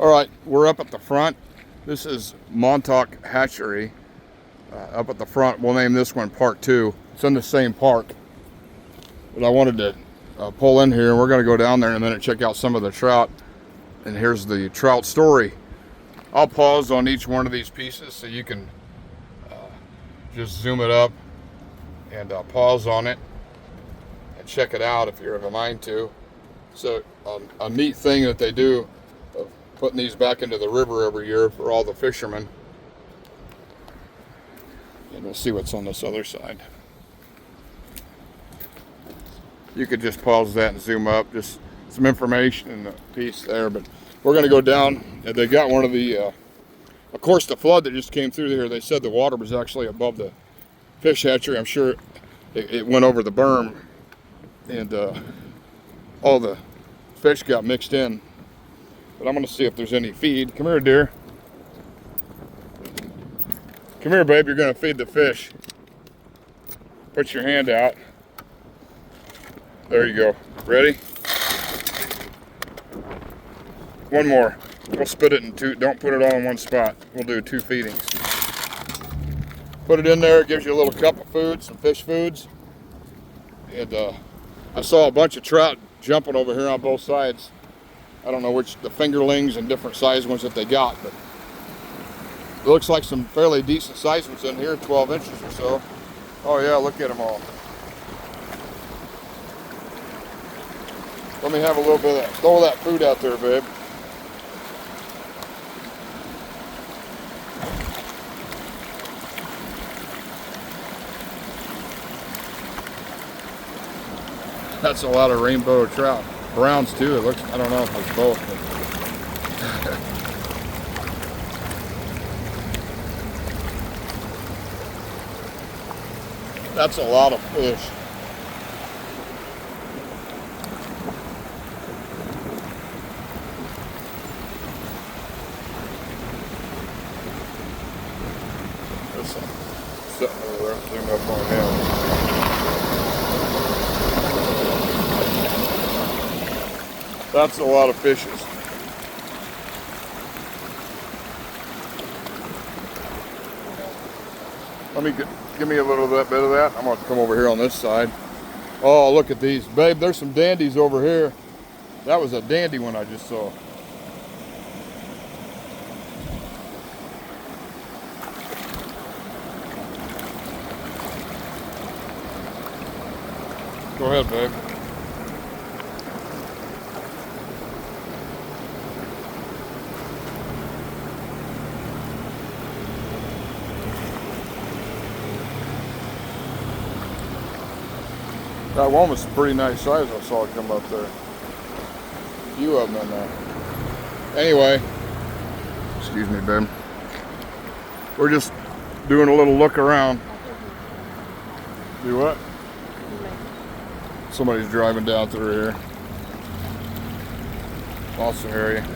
All right, we're up at the front. This is Montauk Hatchery. Up at the front, we'll name this one Part 2. It's in the same park. But I wanted to pull in here, and we're going to go down there in a minute, check out some of the trout. And here's the trout story. I'll pause on each one of these pieces so you can just zoom it up and pause on it and check it out if you're of a mind to. So a neat thing that they do of putting these back into the river every year for all the fishermen. And we'll see what's on this other side. You could just pause that and zoom up, just some information in the piece there. But we're going to go down, and they got one of the, of course, the flood that just came through here, they said the water was actually above the fish hatchery. I'm sure it went over the berm, and all the fish got mixed in. But I'm going to see if there's any feed. Come here, dear. Come here, babe. You're going to feed the fish. Put your hand out. There you go. Ready? One more. We'll split it in two. Don't put it all in one spot. We'll do 2 feedings. Put it in there. It gives you a little cup of food, some fish foods. And I saw a bunch of trout jumping over here on both sides. I don't know which, the fingerlings and different size ones that they got, but it looks like some fairly decent sized ones in here, 12 inches or so. Oh yeah, look at them all. Let me have a little bit of that. Throw that food out there, babe. That's a lot of rainbow trout. Browns too, it looks, I don't know if it's both. But that's a lot of fish. There's some sitting over there, zoom up on him. That's a lot of fishes. Let me give me a little bit of that. I'm going to come over here on this side. Oh, look at these. Babe, there's some dandies over here. That was a dandy one I just saw. Go ahead, babe. That one was a pretty nice size. I saw it come up there. A few of them in there. Anyway, excuse me, babe. We're just doing a little look around. Do what? Somebody's driving down through here. Awesome area.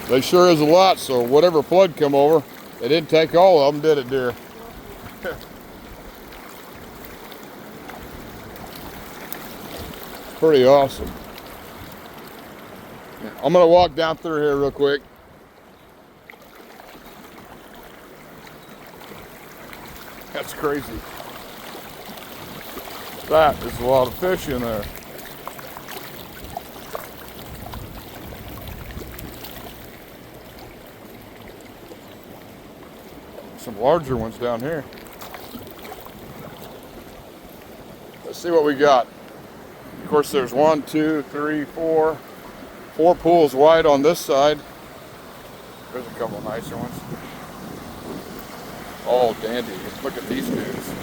There sure is a lot, so whatever flood come over, it didn't take all of them, did it, dear? Pretty awesome. I'm gonna walk down through here real quick. That's crazy. That is a lot of fish in there. Some larger ones down here. Let's see what we got. Of course, there's 1, 2, 3, 4 pools wide on this side. There's a couple nicer ones. Oh, dandy. Look at these dudes.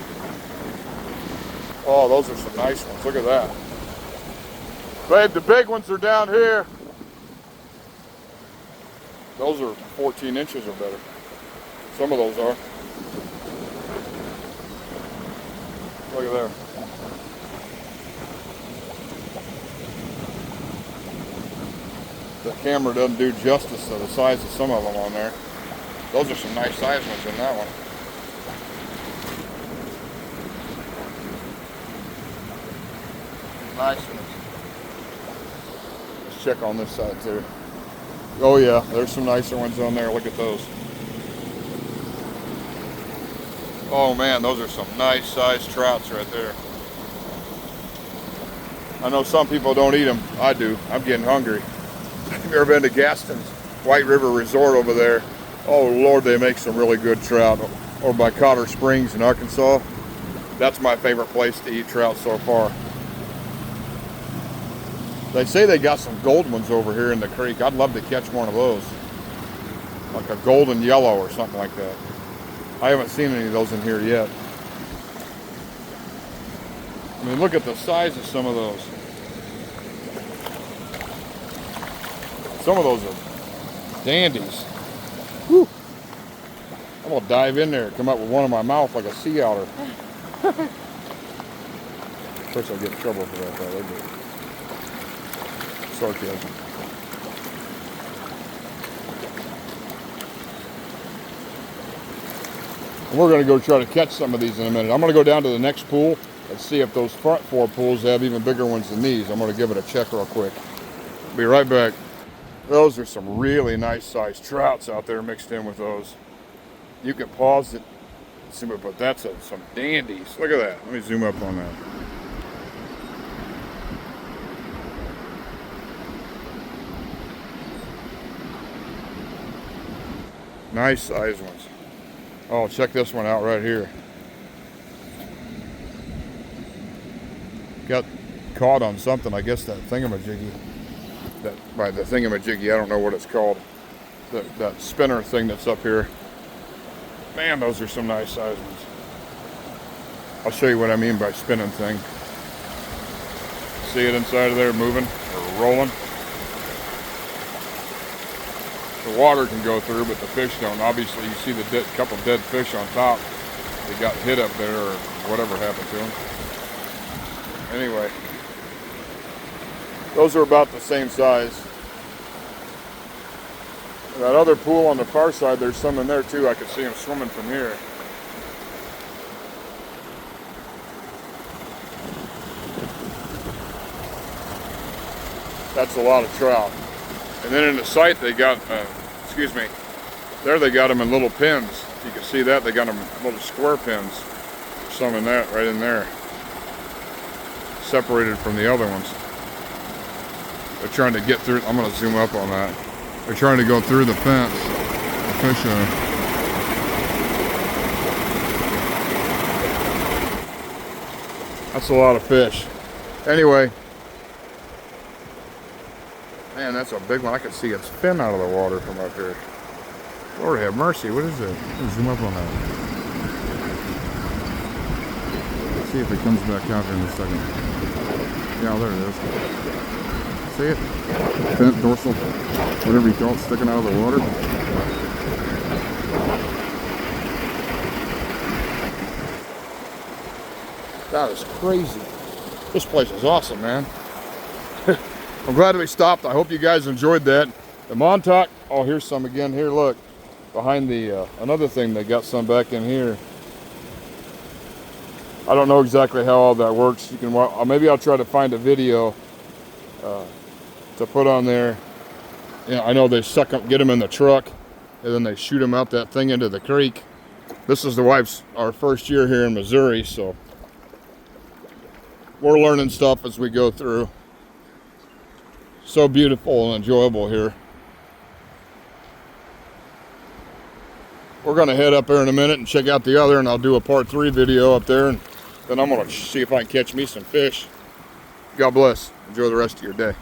Oh, those are some nice ones. Look at that. Babe, the big ones are down here. Those are 14 inches or better. Some of those are. Look at there. The camera doesn't do justice to the size of some of them on there. Those are some nice size ones in that one. Nice ones. Let's check on this side too. Oh yeah, there's some nicer ones on there. Look at those. Oh man, those are some nice sized trouts right there. I know some people don't eat them. I do. I'm getting hungry. Have you ever been to Gaston's White River Resort over there? Oh Lord, they make some really good trout. Or by Cotter Springs in Arkansas. That's my favorite place to eat trout so far. They say they got some gold ones over here in the creek. I'd love to catch one of those. Like a golden yellow or something like that. I haven't seen any of those in here yet. I mean, look at the size of some of those. Some of those are dandies. Whew. I'm gonna dive in there and come up with one in my mouth like a sea otter. Of course I'll get in trouble for that though. Sarcasm. And we're going to go try to catch some of these in a minute. I'm going to go down to the next pool and see if those front 4 pools have even bigger ones than these. I'm going to give it a check real quick. Be right back. Those are some really nice sized trouts out there mixed in with those. You can pause it, see, but that's some dandies. Look at that. Let me zoom up on that. Nice size ones. Oh, check this one out right here. Got caught on something, I guess that thingamajiggy. By the thingamajiggy, I don't know what it's called. That spinner thing that's up here. Man, those are some nice size ones. I'll show you what I mean by spinning thing. See it inside of there moving or rolling? The water can go through, but the fish don't. Obviously, you see the couple dead fish on top. They got hit up there or whatever happened to them. Anyway, those are about the same size. That other pool on the far side, there's some in there too. I could see them swimming from here. That's a lot of trout. And then in the sight they got, there they got them in little pins. You can see that, they got them in little square pins. Some in that, right in there. Separated from the other ones. They're trying to get through, I'm going to zoom up on that. They're trying to go through the fence. The fish are. That's a lot of fish. Anyway. Man, that's a big one. I can see its fin out of the water from up here. Lord have mercy. What is it? Let me zoom up on that. Let's see if it comes back out here in a second. Yeah, there it is. See it? Fin, dorsal, whatever you call it, sticking out of the water. That is crazy. This place is awesome, man. I'm glad we stopped. I hope you guys enjoyed that. The Montauk, oh, here's some again. Here, look. Behind the, another thing, they got some back in here. I don't know exactly how all that works. You can, maybe I'll try to find a video to put on there. You know, I know they suck up, get them in the truck, and then they shoot them out that thing into the creek. This is our first year here in Missouri, so we're learning stuff as we go through. So beautiful and enjoyable here. We're going to head up there in a minute and check out the other, and I'll do a part 3 video up there, and then I'm going to see if I can catch me some fish. God bless. Enjoy the rest of your day.